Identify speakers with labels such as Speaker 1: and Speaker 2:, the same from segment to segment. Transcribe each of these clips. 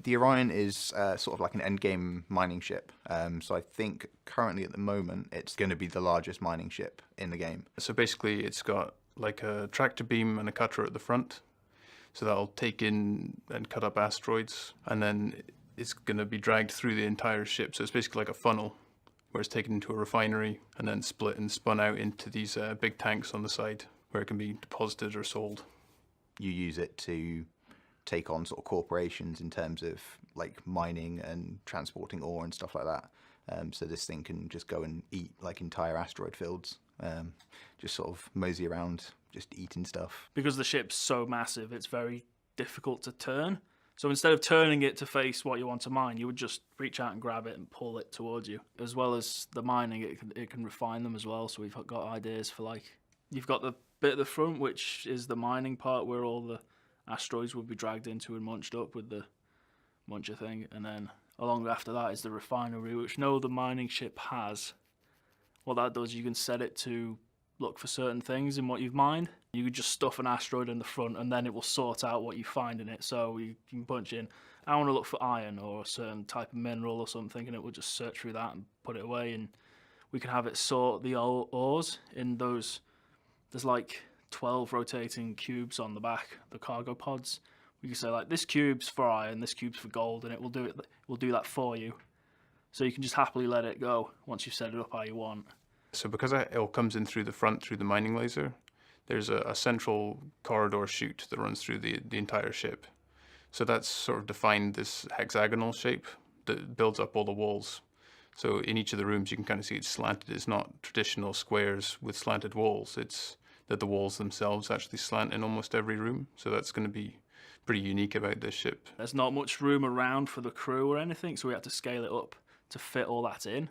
Speaker 1: The Orion is sort of like an endgame mining ship. So I think currently at the moment it's going to be the largest mining ship in the game.
Speaker 2: So basically it's got like a tractor beam and a cutter at the front. So that'll take in and cut up asteroids, and then it's going to be dragged through the entire ship. So it's basically like a funnel where it's taken into a refinery and then split and spun out into these big tanks on the side where it can be deposited or sold.
Speaker 1: You use it to take on sort of corporations in terms of like mining and transporting ore and stuff like that. So this thing can just go and eat like entire asteroid fields, just sort of mosey around, just eating stuff.
Speaker 3: Because the ship's so massive, it's very difficult to turn. So instead of turning it to face what you want to mine, you would just reach out and grab it and pull it towards you. As well as the mining, it can refine them as well. So we've got ideas for, like, you've got the bit at the front, which is the mining part where all the asteroids will be dragged into and munched up with the muncher thing. And then along after that is the refinery, which no other mining ship has. What that does, you can set it to look for certain things in what you've mined. You could just stuff an asteroid in the front and then it will sort out what you find in it. So you can punch in, I want to look for iron or a certain type of mineral or something, and it will just search through that and put it away. And we can have it sort the ores in those, there's like 12 rotating cubes on the back, the cargo pods. We can say like, this cube's for iron, this cube's for gold, and it will do that for you. So you can just happily let it go once you've set it up how you want.
Speaker 2: So because it all comes in through the front, through the mining laser, there's a central corridor chute that runs through the entire ship. So that's sort of defined this hexagonal shape that builds up all the walls. So in each of the rooms you can kind of see it's slanted. It's not traditional squares with slanted walls. It's that the walls themselves actually slant in almost every room. So that's going to be pretty unique about this ship.
Speaker 3: There's not much room around for the crew or anything, so we have to scale it up to fit all that in.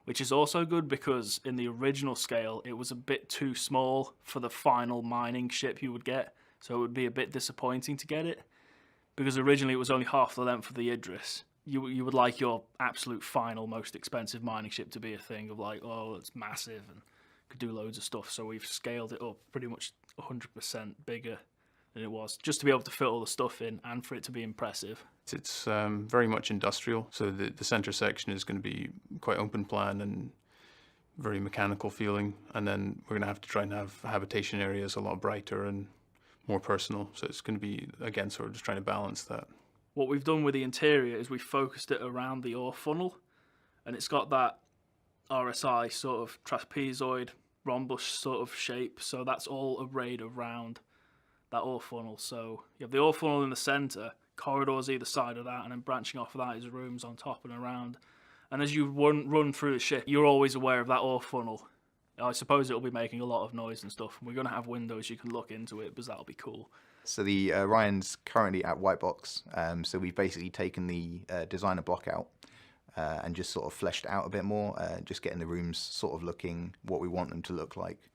Speaker 3: Which is also good because in the original scale, it was a bit too small for the final mining ship you would get. So it would be a bit disappointing to get it. Because originally it was only half the length of the Idris. You would like your absolute final, most expensive mining ship to be a thing of like, oh, it's massive and could do loads of stuff. So we've scaled it up pretty much 100% bigger than it was, just to be able to fit all the stuff in and for it to be impressive.
Speaker 2: It's very much industrial, so the center section is going to be quite open plan and very mechanical feeling, and then we're going to have to try and have habitation areas a lot brighter and more personal, so it's going to be, again, sort of just trying to balance that.
Speaker 3: What we've done with the interior is we focused it around the ore funnel, and it's got that RSI sort of trapezoid rhombus sort of shape, so that's all arrayed around that ore funnel. So you have the ore funnel in the center, corridors either side of that, and then branching off of that is rooms on top and around. And as you run through the ship, you're always aware of that ore funnel. I suppose it'll be making a lot of noise and stuff. We're going to have windows you can look into it, because that'll be cool.
Speaker 1: So the Orion's currently at white box. So we've basically taken the designer block out and just sort of fleshed out a bit more, just getting the rooms sort of looking what we want them to look like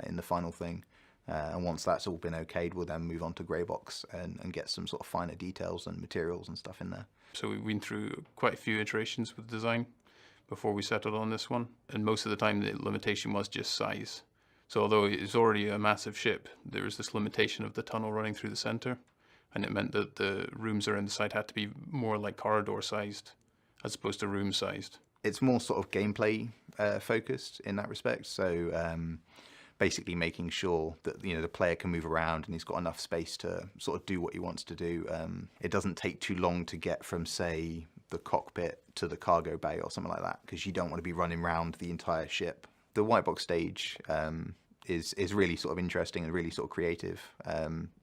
Speaker 1: in the final thing. And once that's all been okayed, we'll then move on to grey box and get some sort of finer details and materials and stuff in there.
Speaker 2: So we went through quite a few iterations with design before we settled on this one, and most of the time the limitation was just size. So although it's already a massive ship, there was this limitation of the tunnel running through the center, and it meant that the rooms around the side had to be more like corridor sized as opposed to room sized.
Speaker 1: It's more sort of gameplay focused in that respect. So basically making sure that the player can move around and he's got enough space to sort of do what he wants to do. It doesn't take too long to get from, say, the cockpit to the cargo bay or something like that, because you don't want to be running around the entire ship. The white box stage is really sort of interesting and really sort of creative,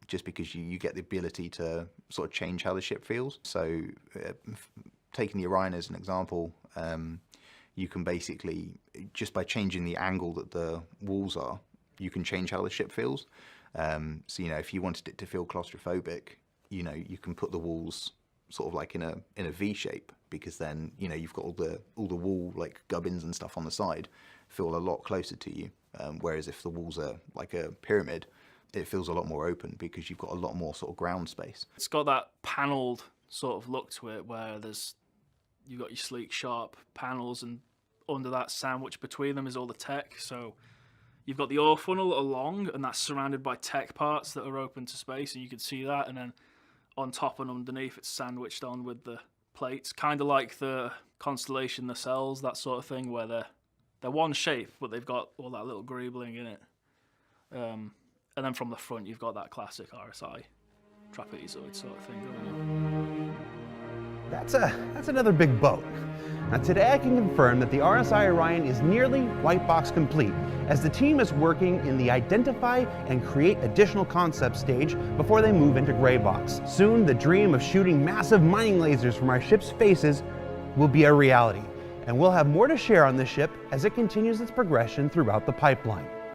Speaker 1: just because you get the ability to sort of change how the ship feels. So taking the Orion as an example, you can basically, just by changing the angle that the walls are, you can change how the ship feels. So if you wanted it to feel claustrophobic, you can put the walls sort of like in a V shape, because then you've got all the wall like gubbins and stuff on the side feel a lot closer to you. Whereas if the walls are like a pyramid, it feels a lot more open because you've got a lot more sort of ground space.
Speaker 3: It's got that panelled sort of look to it, where you've got your sleek, sharp panels, and under that sandwich between them is all the tech. So you've got the ore funnel along, and that's surrounded by tech parts that are open to space, and you can see that. And then on top and underneath. It's sandwiched on with the plates, kind of like the constellation nacelles, that sort of thing, where they're one shape, but they've got all that little greebling in it. And then from the front, you've got that classic RSI trapezoid sort of thing going on.
Speaker 4: That's another big boat. Now today I can confirm that the RSI Orion is nearly white box complete, as the team is working in the identify and create additional concept stage before they move into gray box. Soon the dream of shooting massive mining lasers from our ship's faces will be a reality, and we'll have more to share on this ship as it continues its progression throughout the pipeline.